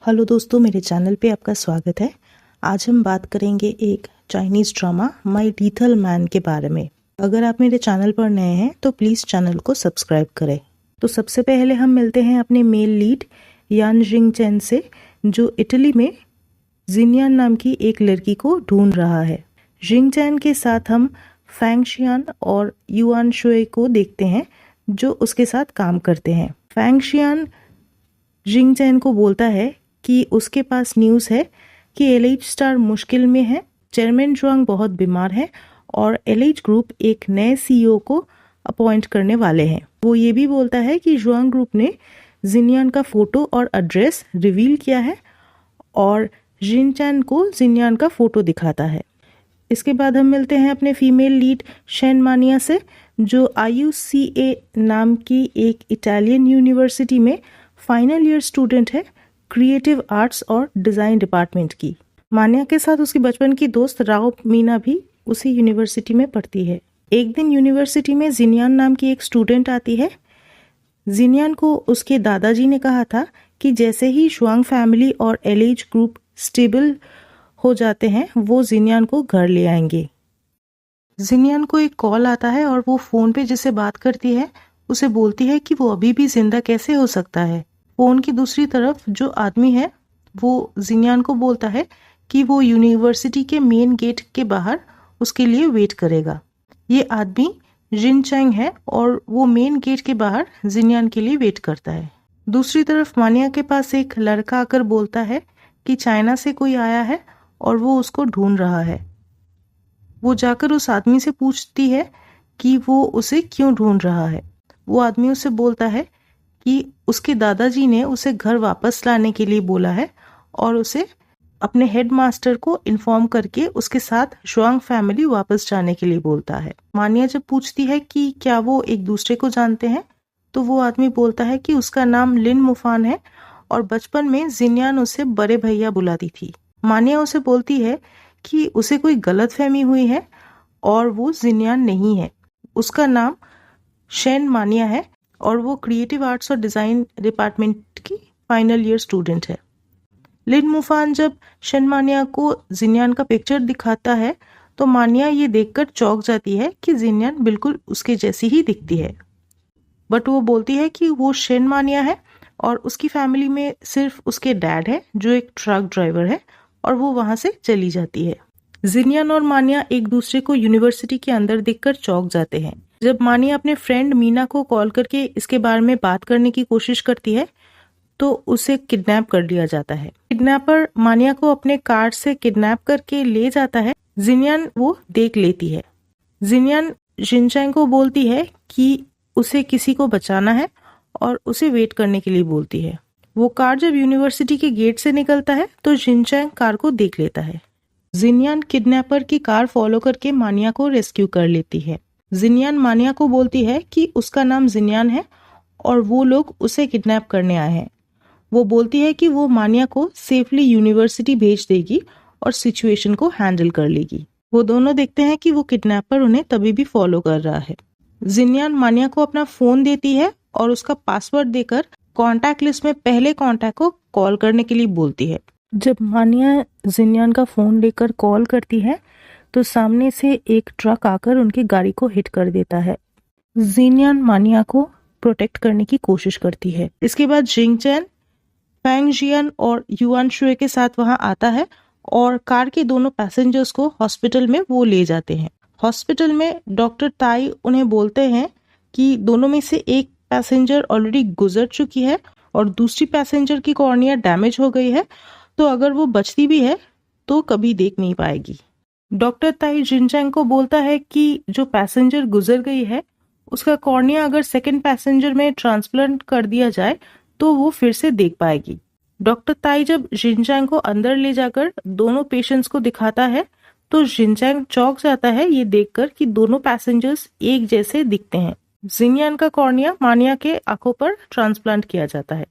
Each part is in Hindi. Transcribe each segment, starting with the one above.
हेलो दोस्तों, मेरे चैनल पे आपका स्वागत है। आज हम बात करेंगे एक Chinese drama my lethal man के बारे में। अगर आप मेरे चैनल पर नए हैं तो प्लीज़ चैनल को सब्सक्राइब करें। तो सबसे पहले हम मिलते हैं अपने मेल लीड यान जिंगचेन से, जो इटली में जिनियान नाम की एक लड़की को ढूंढ रहा है। जिंगचेन के साथ हम फैंग शियान और युआन शुए को देखते हैं, जो उसके साथ काम करते हैं। फैंग शियान जिंगचेन को बोलता है कि उसके पास न्यूज़ है कि एलएच स्टार मुश्किल में है, चेयरमैन जुआंग बहुत बीमार है और एलएच ग्रुप एक नए सीईओ को अपॉइंट करने वाले हैं। वो ये भी बोलता है कि जुआंग ग्रुप ने जिनियान का फोटो और एड्रेस रिवील किया है और जिनचैन को जिनियान का फोटो दिखाता है। इसके बाद हम मिलते हैं अपने फीमेल लीड शेन मानिया से, जो IUCA नाम की एक इटालियन यूनिवर्सिटी में फाइनल ईयर स्टूडेंट है, क्रिएटिव आर्ट्स और डिज़ाइन डिपार्टमेंट की। मान्या के साथ उसकी बचपन की दोस्त राओ मीना भी उसी यूनिवर्सिटी में पढ़ती है। एक दिन यूनिवर्सिटी में जिनियान नाम की एक स्टूडेंट आती है। जिनियान को उसके दादाजी ने कहा था कि जैसे ही जुआंग फैमिली और एलएच ग्रुप स्टेबल हो जाते हैं वो जिनियान को घर ले आएंगे। जिनियान को एक कॉल आता है और वो फ़ोन पे जिससे बात करती है उसे बोलती है कि वो अभी भी जिंदा कैसे हो सकता है। फोन की दूसरी तरफ जो आदमी है वो जिनियान को बोलता है कि वो यूनिवर्सिटी के मेन गेट के बाहर उसके लिए वेट करेगा। ये आदमी जिन चैंग है और वो मेन गेट के बाहर जिनियान के लिए वेट करता है। दूसरी तरफ मानिया के पास एक लड़का आकर बोलता है कि चाइना से कोई आया है और वो उसको ढूंढ रहा है। वो जाकर उस आदमी से पूछती है कि वो उसे क्यों ढूंढ रहा है। वो आदमी उसे बोलता है कि उसके दादाजी ने उसे घर वापस लाने के लिए बोला है और उसे अपने हेडमास्टर को इन्फॉर्म करके उसके साथ जुआंग फैमिली वापस जाने के लिए बोलता है। मानिया जब पूछती है कि क्या वो एक दूसरे को जानते हैं तो वो आदमी बोलता है कि उसका नाम लिन मुफान है और बचपन में जिनियान उसे बड़े भैया बुलाती थी। मानिया उसे बोलती है कि उसे कोई गलतफहमी हुई है और वो जिनियान नहीं है। उसका नाम शेन मानिया है और वो क्रिएटिव आर्ट्स और डिज़ाइन डिपार्टमेंट की फाइनल ईयर स्टूडेंट है। लिन मुफान जब शेन मानिया को जिनियान का पिक्चर दिखाता है तो मानिया ये देखकर चौंक जाती है कि जिनियान बिल्कुल उसके जैसी ही दिखती है, बट वो बोलती है कि वो शेन मानिया है और उसकी फैमिली में सिर्फ उसके डैड है जो एक ट्रक ड्राइवर है, और वो वहाँ से चली जाती है। जिनियान और मानिया एक दूसरे को यूनिवर्सिटी के अंदर देखकर चौंक जाते हैं। जब मानिया अपने फ्रेंड मीना को कॉल करके इसके बारे में बात करने की कोशिश करती है तो उसे किडनैप कर लिया जाता है। किडनैपर मानिया को अपने कार से किडनैप करके ले जाता है। जिनियान वो देख लेती है। जिनियान जिनचैंग को बोलती है कि उसे किसी को बचाना है और उसे वेट करने के लिए बोलती है। वो कार जब यूनिवर्सिटी के गेट से निकलता है तो जिनचैंग कार को देख लेता है। जिनियान किडनैपर की कार फॉलो करके मानिया को रेस्क्यू कर लेती है। जिनियान मानिया को बोलती है कि उसका नाम जिनियान है और वो लोग उसे किडनैप करने आए हैं। वो बोलती है कि वो मानिया को सेफली यूनिवर्सिटी भेज देगी और सिचुएशन को हैंडल कर लेगी। वो दोनों देखते हैं कि वो किडनैपर उन्हें तभी भी फॉलो कर रहा है। जिनियान मानिया को अपना फोन देती है और उसका पासवर्ड देकर कॉन्टैक्ट लिस्ट में पहले कॉन्टैक्ट को कॉल करने के लिए बोलती है। जब मानिया जिनियान का फोन लेकर कॉल करती है तो सामने से एक ट्रक आकर उनकी गाड़ी को हिट कर देता है। जिनियान मानिया को प्रोटेक्ट करने की कोशिश करती है। इसके बाद जिंगचैन, फैंग जियान और युआन शुए के साथ वहां आता है और कार के दोनों पैसेंजर्स को हॉस्पिटल में वो ले जाते हैं। हॉस्पिटल में डॉक्टर ताई उन्हें बोलते हैं कि दोनों में से एक पैसेंजर ऑलरेडी गुजर चुकी है और दूसरी पैसेंजर की कॉर्निया डैमेज हो गई है, तो अगर वो बचती भी है तो कभी देख नहीं पाएगी। डॉक्टर ताई जिनचैंग को बोलता है कि जो पैसेंजर गुजर गई है उसका कॉर्निया अगर सेकंड पैसेंजर में ट्रांसप्लांट कर दिया जाए तो वो फिर से देख पाएगी। डॉक्टर ताई जब जिनचैंग को अंदर ले जाकर दोनों पेशेंट्स को दिखाता है तो जिनचैंग चौंक जाता है ये देखकर कि दोनों पैसेंजर्स एक जैसे दिखते हैं। जिनियान का कॉर्निया मानिया के आंखों पर ट्रांसप्लांट किया जाता है।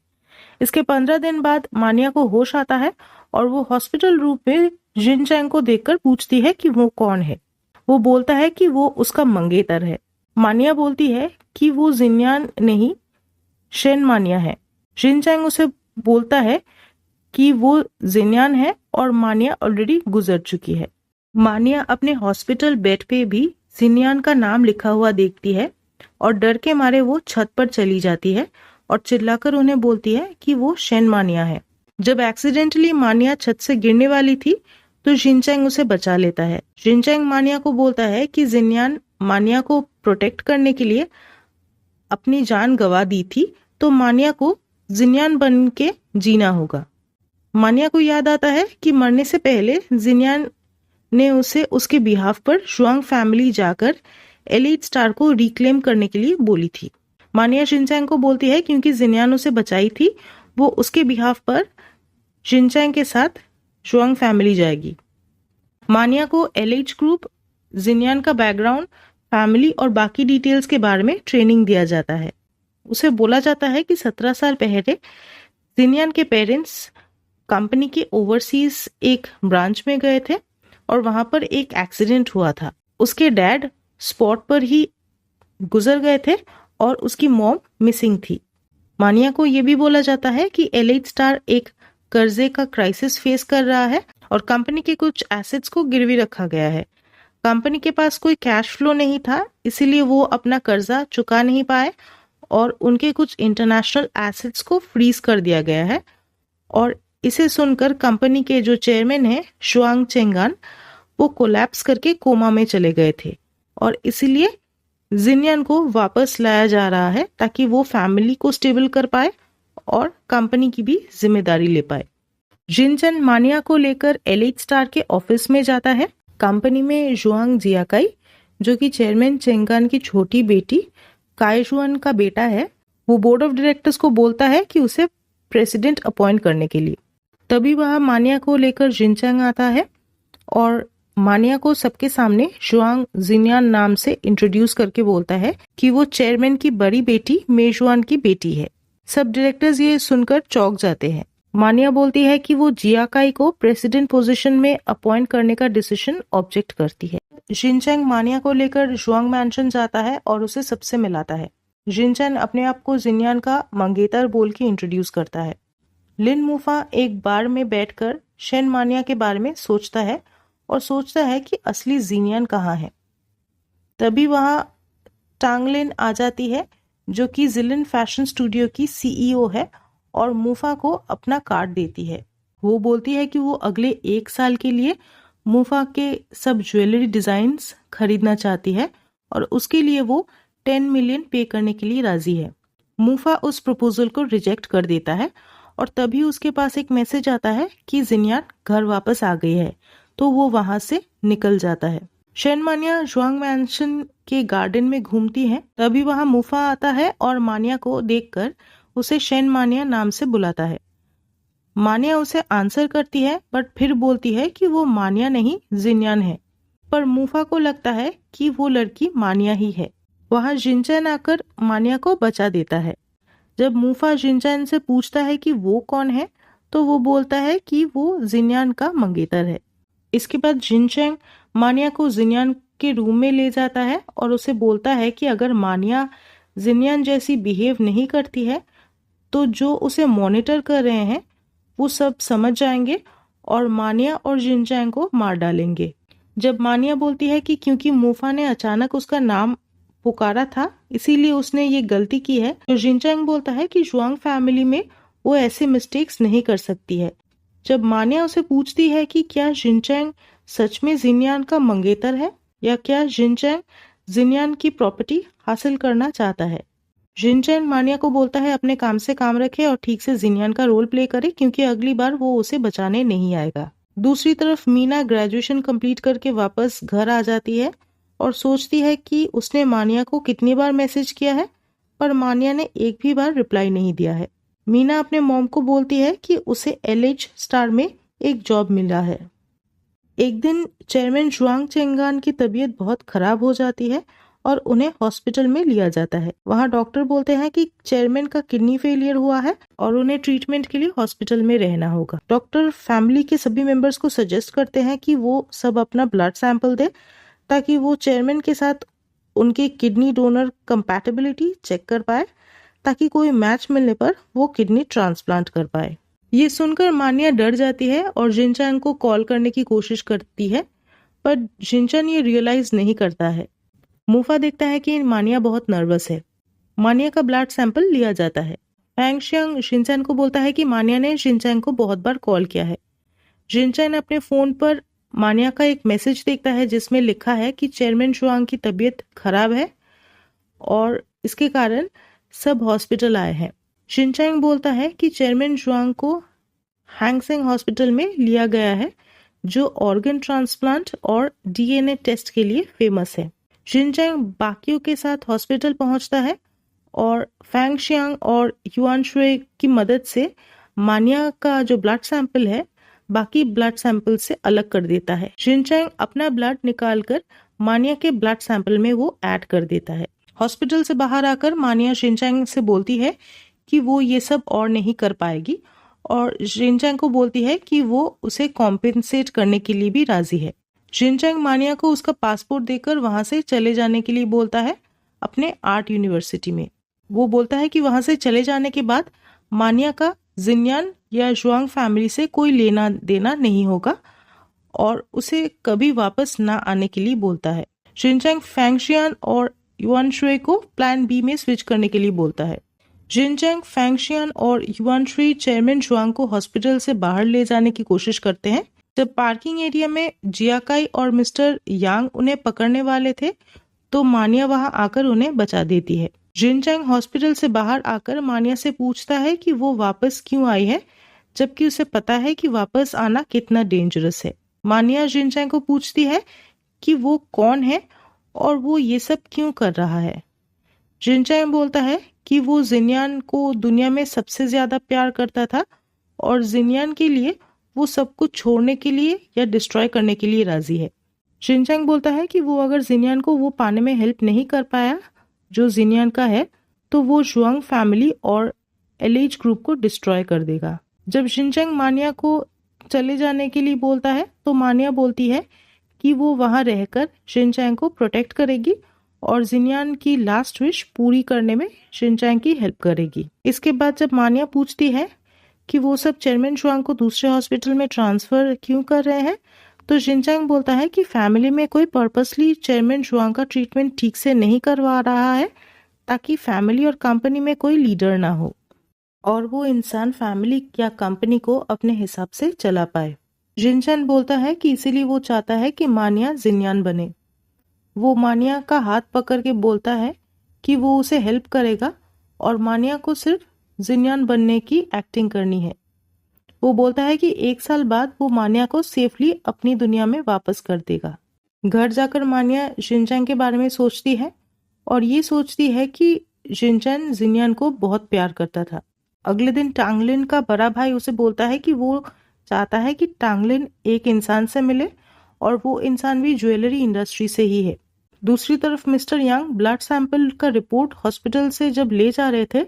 इसके 15 दिन बाद मानिया को होश आता है और वो हॉस्पिटल रूम में जिनचैंग को देखकर पूछती है कि वो कौन है। वो बोलता है कि वो उसका मंगेतर है। मानिया बोलती है कि वो जिनियान नहीं शेन मानिया है। जिनचैंग उसे बोलता है कि वो जिन्यान है और मानिया ऑलरेडी गुजर चुकी है। मानिया अपने हॉस्पिटल बेड पे भी जिन्यान का नाम लिखा हुआ देखती है और डर के मारे वो छत पर चली जाती है और चिल्लाकर उन्हें बोलती है कि वो शेन मानिया है। जब एक्सीडेंटली मानिया छत से गिरने वाली थी तो जिनचैंग उसे बचा लेता है। जिनचैंग मानिया को बोलता है कि जिन्यान मानिया को प्रोटेक्ट करने के लिए अपनी जान गंवा दी थी, तो मानिया को जिन्यान बन के जीना होगा। मानिया को याद आता है कि मरने से पहले जिन्यान ने उसे उसके बिहाफ पर जुआंग फैमिली जाकर एलिट स्टार को रिक्लेम करने के लिए बोली थी। मानिया जिनचैंग को बोलती है क्योंकि जिन्यान उसे बचाई थी, वो उसके बिहाफ पर जिनचैंग के साथ जुआंग फैमिली जाएगी। मानिया को एलिट ग्रुप, जिन्यान का बैकग्राउंड, फैमिली और बाकी डिटेल्स के बारे में ट्रेनिंग दिया जाता है। उसे बोला जाता है कि 17 साल पहले जिन्यान के पेरेंट्स कंपनी के ओवरसीज एक ब्रांच में गए थे और वहां पर एक एक्सीडेंट हुआ था। उसके डैड स्पॉट पर ही गुजर गए थे और उसकी मॉम मिसिंग थी। मानिया को यह भी बोला जाता है कि एलिट स्टार एक कर्जे का क्राइसिस फेस कर रहा है और कंपनी के कुछ एसेट्स को गिरवी रखा गया है। कंपनी के पास कोई कैश फ्लो नहीं था, इसीलिए वो अपना कर्जा चुका नहीं पाए और उनके कुछ इंटरनेशनल एसेट्स को फ्रीज कर दिया गया है। और इसे सुनकर कंपनी के जो चेयरमैन है शुआंग चेंगान, वो कोलैप्स करके कोमा में चले गए थे और इसीलिए जिन्यान को वापस लाया जा रहा है ताकि वो फैमिली को स्टेबल कर पाए और कंपनी की भी जिम्मेदारी ले पाए। जिनचैन मानिया को लेकर एलिट स्टार के ऑफिस में जाता है। कंपनी में जुआंग जियाकाई, जो कि चेयरमैन चेंगान की छोटी बेटी काइजुआन का बेटा है, वो बोर्ड ऑफ डायरेक्टर्स को बोलता है कि उसे प्रेसिडेंट अपॉइंट करने के लिए। तभी वह मानिया को लेकर जिनचैंग आता है और मानिया को सबके सामने जुआंग जिन्यान नाम से इंट्रोड्यूस करके बोलता है कि वो चेयरमैन की बड़ी बेटी मेजुआन की बेटी है। सब डायरेक्टर्स ये सुनकर चौंक जाते हैं। मानिया बोलती है कि वो जियाकाई को प्रेसिडेंट पोजीशन में अपॉइंट करने का डिसीजन ऑब्जेक्ट करती है। जिनचैंग मानिया को लेकर जुआंग मैंशन जाता है और उसे सबसे मिलाता है। जिनचैंग अपने आप को जिन्यान का मंगेतर बोल के इंट्रोड्यूस करता है। लिन मुफा एक बार में बैठकर शेन मानिया के बारे में सोचता है और सोचता है कि असली जिन्यान कहाँ है। तभी वहां टांगलिन आ जाती है, जो कि जिलिन फैशन स्टूडियो की सीईओ है और मुफा को अपना कार्ड देती है। वो बोलती है कि वो अगले 1 साल के लिए मुफा के सब ज्वेलरी डिजाइन्स खरीदना चाहती है और उसके लिए वो 10 मिलियन पे करने के लिए राजी है। मुफा उस प्रपोजल को रिजेक्ट कर देता है और तभी उसके पास एक मैसेज आता है कि जिन्यान घर वापस आ गई है, तो वो वहां से निकल जाता है। शेन मानिया जुआंग मैंशन के गार्डन में घूमती है। तभी वहां मुफा आता है और मानिया को देखकर उसे शेन मानिया नाम से बुलाता है। मानिया उसे आंसर करती है बट फिर बोलती है कि वो मानिया नहीं जिन्यान है। पर मुफा को लगता है कि वो लड़की मानिया ही है। वहां जिनचैन आकर मानिया को बचा देता है। जब मुफा जिनचैन से पूछता है कि वो कौन है, तो वो बोलता है कि वो जिन्यान का मंगेतर है। इसके बाद जिनचैन मानिया को जिन्यान के रूम में ले जाता है और उसे बोलता है कि अगर मानिया जिन्यान जैसी बिहेव नहीं करती है तो जो उसे मॉनिटर कर रहे हैं वो सब समझ जाएंगे और मानिया और जिनचैन को मार डालेंगे। जब मानिया बोलती है कि क्योंकि मुफा ने अचानक उसका नाम पुकारा था इसीलिए उसने ये गलती की है, तो जिनचैन बोलता है कि जुआंग फैमिली में वो ऐसे मिस्टेक्स नहीं कर सकती है। जब मानिया उसे पूछती है कि क्या जिनचैन सच में जिन्यान का मंगेतर है या क्या जिनचैन जिन्यान की प्रॉपर्टी हासिल करना चाहता है। जिनचैन मानिया को बोलता है अपने काम से काम रखे और ठीक से जिन्यान का रोल प्ले करे क्योंकि अगली बार वो उसे बचाने नहीं आएगा। दूसरी तरफ मीना ग्रेजुएशन कंप्लीट करके वापस घर आ जाती है और सोचती है कि उसने मानिया को कितनी बार मैसेज किया है, पर मानिया ने एक भी बार रिप्लाई नहीं दिया है। मीना अपने मॉम को बोलती है कि उसे एलिट स्टार में एक जॉब मिला है। एक दिन चेयरमैन जुआंग चेंगान की तबीयत बहुत खराब हो जाती है और उन्हें हॉस्पिटल में लिया जाता है। वहां डॉक्टर बोलते हैं कि चेयरमैन का किडनी फेलियर हुआ है और उन्हें ट्रीटमेंट के लिए हॉस्पिटल में रहना होगा। डॉक्टर फैमिली के सभी मेंबर्स को सजेस्ट करते हैं कि वो सब अपना ब्लड सैंपल दे ताकि वो चेयरमैन के साथ उनके किडनी डोनर कंपैटिबिलिटी चेक कर पाए ताकि कोई मैच मिलने पर वो किडनी ट्रांसप्लांट कर पाए। ये सुनकर मान्या डर जाती है और जिनचैन को कॉल करने की कोशिश करती है, पर जिनचैन ये रियलाइज नहीं करता है। मूफा देखता है कि मान्या बहुत नर्वस है। मान्या का ब्लड सैंपल लिया जाता है। फैंगशियांग शिनचैन को बोलता है कि मान्या ने शिनचैन को बहुत बार कॉल किया है। शिनचैन अपने फोन पर मान्या का एक मैसेज देखता है जिसमें लिखा है कि चेयरमैन शुआंग की तबीयत खराब है और इसके कारण सब हॉस्पिटल आए हैं। शिनचैन बोलता है कि चेयरमैन शुआंग को हैंगसेंग हॉस्पिटल में लिया गया है, जो ऑर्गन ट्रांसप्लांट और डीएनए टेस्ट के लिए फेमस है। शिनचैन बाकियों के साथ हॉस्पिटल पहुंचता है और फैंगशियांग और युआन शुए की मदद से मान्या का जो ब्लड सैंपल है बाकी ब्लड सैंपल से अलग कर देता है। शिनचैन अपना ब्लड निकालकर मान्या के ब्लड सैंपल में वो ऐड कर देता है। हॉस्पिटल से बाहर आकर मान्या शिनचैन से बोलती है कि वो ये सब और नहीं कर पाएगी और शिनचैन को बोलती है कि वो उसे कॉम्पेंसेट करने के लिए भी राजी है। शिनचैन मान्या को उसका पासपोर्ट देकर वहां से चले जाने के लिए बोलता है अपने आर्ट यूनिवर्सिटी में। वो बोलता है कि वहां से चले जाने के बाद मान्या का जिन्यान या जुआंग फैमिली से कोई लेना देना नहीं होगा और उसे कभी वापस ना आने के लिए बोलता है। शिनचैन फैंगशियान और युआन शुए को प्लान बी में स्विच करने के लिए बोलता है। जिनचैंग, फैंगशियान और युआन शुए चेयरमैन जुआंग को हॉस्पिटल से बाहर ले जाने की कोशिश करते हैं। जब पार्किंग एरिया में जियाकाई और मिस्टर यांग उन्हें पकड़ने वाले थे तो मान्या वहां आकर उन्हें बचा देती है। जिनचैंग हॉस्पिटल से बाहर आकर मान्या से पूछता है कि वो वापस क्यों आई है, जबकि उसे पता है कि वापस आना कितना डेंजरस है। मान्या जिनचैंग को पूछती है कि वो कौन है और वो ये सब क्यों कर रहा है। जिनचैंग बोलता है कि वो जिन्यान को दुनिया में सबसे ज्यादा प्यार करता था और जिन्यान के लिए वो सब कुछ छोड़ने के लिए या डिस्ट्रॉय करने के लिए राजी है। शिनचैंग बोलता है कि वो अगर जिन्यान को वो पाने में हेल्प नहीं कर पाया जो जिन्यान का है तो वो जुआंग फैमिली और एलिज ग्रुप को डिस्ट्रॉय कर देगा। जब शिनचैंग मान्या को चले जाने के लिए बोलता है तो मान्या बोलती है कि वो वहां रहकर शिनचैंग को प्रोटेक्ट करेगी और जिन्यान की लास्ट विश पूरी करने में शिनचैंग की हेल्प करेगी। इसके बाद जब मान्या पूछती है कि वो सब चेयरमैन जुआंग को दूसरे हॉस्पिटल में ट्रांसफर क्यों कर रहे हैं तो शिनचैंग बोलता है कि फैमिली में कोई पर्पसली चेयरमैन जुआंग का ट्रीटमेंट ठीक से नहीं करवा रहा है ताकि फैमिली और कंपनी में कोई लीडर ना हो और वो इंसान फैमिली या कंपनी को अपने हिसाब से चला पाए। जिनचैन बोलता है कि इसीलिए वो चाहता है कि मान्या जिन्यान बने। वो मान्या का हाथ पकड़ के बोलता है कि वो उसे हेल्प करेगा और मान्या को सिर्फ जिन्यान बनने की एक्टिंग करनी है। वो बोलता है कि 1 साल बाद वो मान्या को सेफली अपनी दुनिया में वापस कर देगा। घर जाकर मान्या शिनचैंग के बारे में सोचती है और ये सोचती है कि शिनचैंग जिन्यान को बहुत प्यार करता था। अगले दिन टांगलिन का बड़ा भाई उसे बोलता है कि वो चाहता है कि टांगलिन एक इंसान से मिले और वो इंसान भी ज्वेलरी इंडस्ट्री से ही है। दूसरी तरफ मिस्टर यांग ब्लड सैंपल का रिपोर्ट हॉस्पिटल से जब ले जा रहे थे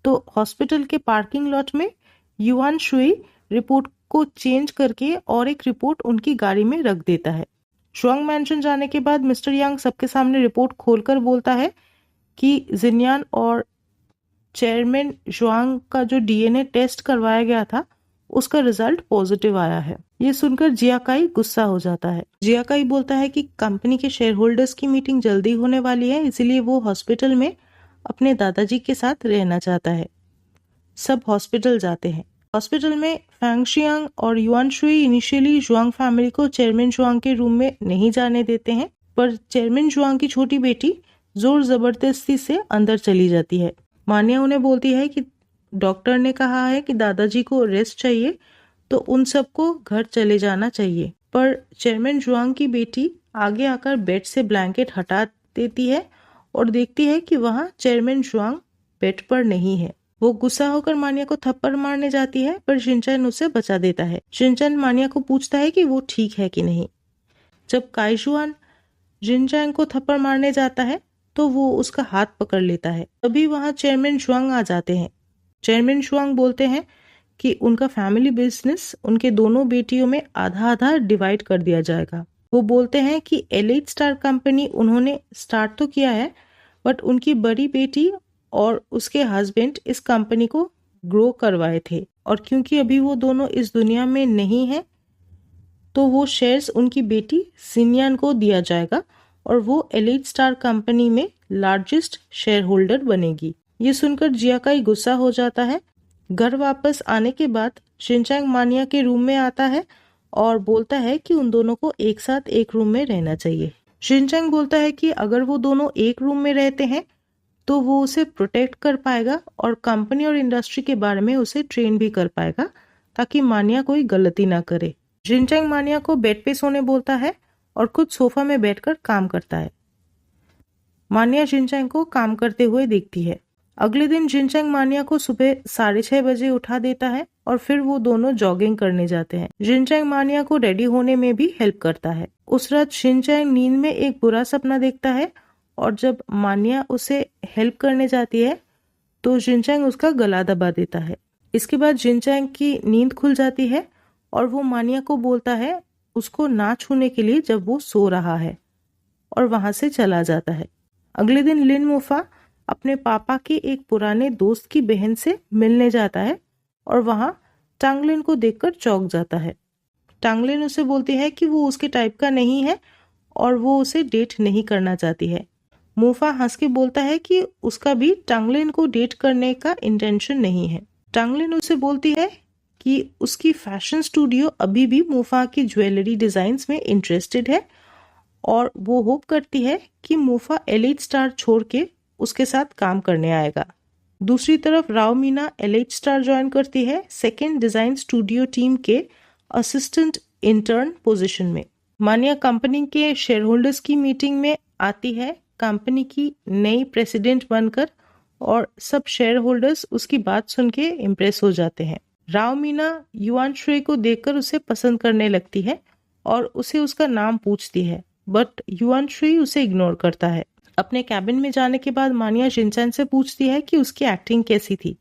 तो हॉस्पिटल के पार्किंग लॉट में युआन शुए रिपोर्ट को चेंज करके और एक रिपोर्ट उनकी गाड़ी में रख देता है। शुआंग मैंशन जाने के बाद मिस्टर यांग सबके सामने रिपोर्ट खोलकर बोलता है कि जिन्यान और चेयरमैन जुआंग का जो डीएनए टेस्ट करवाया गया था उसका रिजल्ट पॉजिटिव आया है। ये सुनकर जियाकाई गुस्सा हो जाता है। जियाकाई बोलता है कि कंपनी के शेयर होल्डर्स की मीटिंग जल्दी होने वाली है, इसीलिए वो हॉस्पिटल में अपने दादाजी के साथ रहना चाहता है। सब हॉस्पिटल जाते हैं। हॉस्पिटल में फैंगशियांग और युआन शुए इनिशियली जुआंग फैमिली को चेयरमैन जुआंग के रूम में नहीं जाने देते हैं, पर चेयरमैन जुआंग की छोटी बेटी जोर जबरदस्ती से अंदर चली जाती है। मान्या उन्हें बोलती है कि डॉक्टर ने कहा है कि दादाजी को रेस्ट चाहिए तो उन सबको घर चले जाना चाहिए, पर चेयरमैन जुआंग की बेटी आगे आकर बेड से ब्लैंकेट हटा देती है और देखती है कि वहां चेयरमैन जुआंग बेड पर नहीं है। वो गुस्सा होकर मान्या को थप्पड़ मारने जाती है पर शिनचैन उसे बचा देता है। शिनचैन मान्या को पूछता है कि वो ठीक है कि नहीं। जब काइजुआन जिनचैंग को थप्पड़ मारने जाता है तो वो उसका हाथ पकड़ लेता है। तभी वहां चेयरमैन जुआंग आ जाते हैं। चेयरमैन जुआंग बोलते हैं कि उनका फैमिली बिजनेस उनके दोनों बेटियों में आधा आधा डिवाइड कर दिया जाएगा। वो बोलते हैं कि एलिट स्टार कंपनी उन्होंने स्टार्ट तो किया है बट उनकी बड़ी बेटी और उसके हस्बैंड इस कंपनी को ग्रो करवाए थे, और क्योंकि अभी वो दोनों इस दुनिया में नहीं है तो वो शेयर्स उनकी बेटी सिनियान को दिया जाएगा और वो एलिट स्टार कंपनी में लार्जेस्ट शेयर होल्डर बनेगी। ये सुनकर जियाकाई गुस्सा हो जाता है। घर वापस आने के बाद शिनचैंग मानिया के रूम में आता है और बोलता है कि उन दोनों को एक साथ एक रूम में रहना चाहिए। शिनचैंग बोलता है कि अगर वो दोनों एक रूम में रहते हैं तो वो उसे प्रोटेक्ट कर पाएगा और कंपनी और इंडस्ट्री के बारे में उसे ट्रेन भी कर पाएगा ताकि मानिया कोई गलती ना करे। शिनचैंग मानिया को बेड पे सोने बोलता है और खुद सोफा में बैठकर काम करता है। मानिया शिनचैंग को काम करते हुए देखती है। अगले दिन शिनचैंग मानिया को सुबह 6:30 बजे उठा देता है और फिर वो दोनों जॉगिंग करने जाते हैं। शिनचैंग मानिया को रेडी होने में भी हेल्प करता है। उस रात शिनचैंग नींद में एक बुरा सपना देखता है और जब मानिया उसे हेल्प करने जाती है तो शिनचैंग उसका गला दबा देता है। इसके बाद शिनचैंग की नींद खुल जाती है और वो मानिया को बोलता है उसको ना छूने के लिए जब वो सो रहा है, और वहां से चला जाता है। अगले दिन लिन मोफा अपने पापा के एक पुराने दोस्त की बहन से मिलने जाता है और वहां टांगलिन को देखकर चौंक जाता है। टांगलिन उसे बोलती है कि वो उसके टाइप का नहीं है और वो उसे डेट नहीं करना चाहती है। मोफा हंस के बोलता है कि उसका भी टांगलिन को डेट करने का इंटेंशन नहीं है। टांगलिन उसे बोलती है कि उसकी फैशन स्टूडियो अभी भी मोफा की ज्वेलरी डिजाइन्स में इंटरेस्टेड है और वो होप करती है कि मोफा एलिट स्टार छोड़ के उसके साथ काम करने आएगा। दूसरी तरफ Rao Meena elite star join करती है सेकेंड डिजाइन स्टूडियो टीम के असिस्टेंट इंटर्न पोजीशन में। मानिया कंपनी के शेयर होल्डर्स की मीटिंग में आती है कंपनी की नई प्रेसिडेंट बनकर, और सब शेयर होल्डर्स उसकी बात सुन के इम्प्रेस हो जाते हैं। राव मीना युआन श्री को देखकर उसे पसंद करने लगती है और उसे उसका नाम पूछती है, बट युआन श्री उसे इग्नोर करता है। अपने कैबिन में जाने के बाद मानिया शिनचैंग से पूछती है कि उसकी एक्टिंग कैसी थी।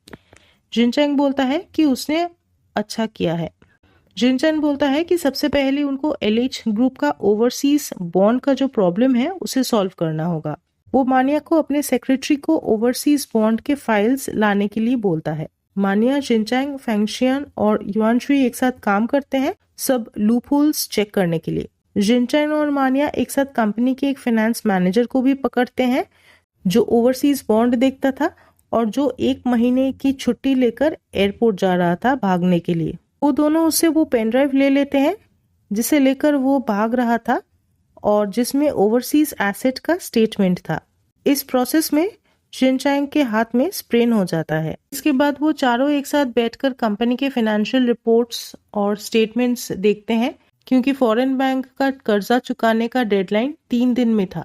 शिनचैंग बोलता है कि उसने अच्छा किया है। शिनचैंग बोलता है कि सबसे पहले उनको एलएच ग्रुप का ओवरसीज बॉन्ड का जो प्रॉब्लम है उसे सॉल्व करना होगा। वो मानिया को अपने सेक्रेटरी को ओवरसीज बॉन्ड के फाइल्स लाने के लिए बोलता है। मानिया, शिनचैंग, फेंगशियन और युआन श्री एक साथ काम करते हैं सब लूपहोल्स चेक करने के लिए। शिनचैंग और मानिया एक साथ कंपनी के एक फाइनेंस मैनेजर को भी पकड़ते हैं जो ओवरसीज बॉन्ड देखता था और जो 1 महीने की छुट्टी लेकर एयरपोर्ट जा रहा था भागने के लिए। वो दोनों उससे वो पेन ड्राइव ले लेते हैं जिसे लेकर वो भाग रहा था और जिसमें ओवरसीज एसेट का स्टेटमेंट था। इस प्रोसेस में शिनचैंग के हाथ में स्प्रेन हो जाता है। इसके बाद वो चारों एक साथ बैठकर कंपनी के फाइनेंशियल रिपोर्ट्स और स्टेटमेंट्स देखते हैं क्योंकि फॉरेन बैंक का कर्जा चुकाने का डेडलाइन 3 दिन में था।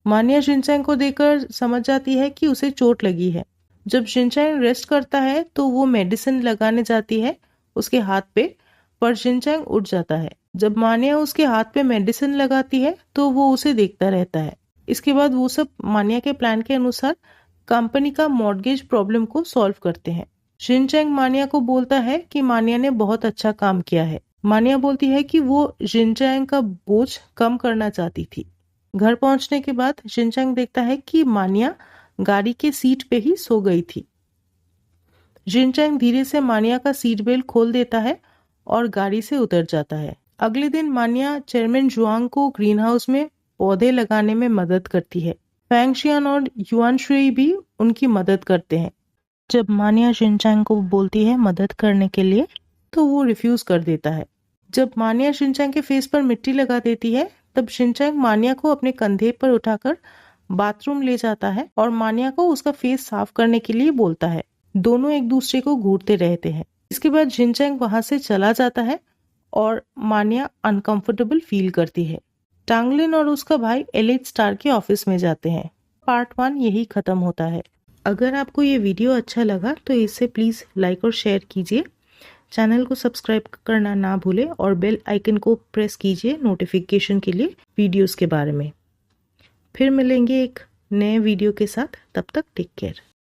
मानिया शिनचैंग को देखकर समझ जाती है कि उसे चोट लगी है। जब शिनचैंग रेस्ट करता है तो वो मेडिसिन लगाने जाती है उसके हाथ पे, पर शिनचैंग उठ जाता है। जब मानिया उसके हाथ पे मेडिसिन लगाती है तो वो उसे देखता रहता है। इसके बाद वो सब मानिया के प्लान के अनुसार कंपनी का मॉर्गेज प्रॉब्लम को सॉल्व करते हैं। शिनचैंग मानिया को बोलता है कि मानिया ने बहुत अच्छा काम किया है। मानिया बोलती है कि वो शिनचैंग का बोझ कम करना चाहती थी। घर पहुंचने के बाद शिनचैंग देखता है कि मानिया गाड़ी के सीट पे ही सो गई थी। शिनचैंग धीरे से मानिया का सीट बेल्ट खोल देता है और गाड़ी से उतर जाता है। अगले दिन मानिया चेयरमैन जुआंग को ग्रीन हाउस में पौधे लगाने में मदद करती है। फेंगशियन और युआन श्री भी उनकी मदद करते हैं। जब मानिया शिनचैंग को बोलती है मदद करने के लिए तो वो रिफ्यूज कर देता है। जब मानिया शिनचैंग के फेस पर मिट्टी लगा देती है तब शिनचैंग मानिया को अपने कंधे पर उठाकर बाथरूम ले जाता है और मानिया को उसका फेस साफ करने के लिए बोलता है। दोनों एक दूसरे को घूरते रहते हैं। इसके बाद शिनचैंग वहां से चला जाता है और मानिया अनकंफर्टेबल फील करती है। टांगलिन और उसका भाई एलिट स्टार के ऑफिस में जाते हैं। पार्ट 1 यही खत्म होता है। अगर आपको ये वीडियो अच्छा लगा तो इसे प्लीज लाइक और शेयर कीजिए। चैनल को सब्सक्राइब करना ना भूलें और बेल आइकन को प्रेस कीजिए नोटिफिकेशन के लिए वीडियोस के बारे में। फिर मिलेंगे एक नए वीडियो के साथ। तब तक टेक केयर।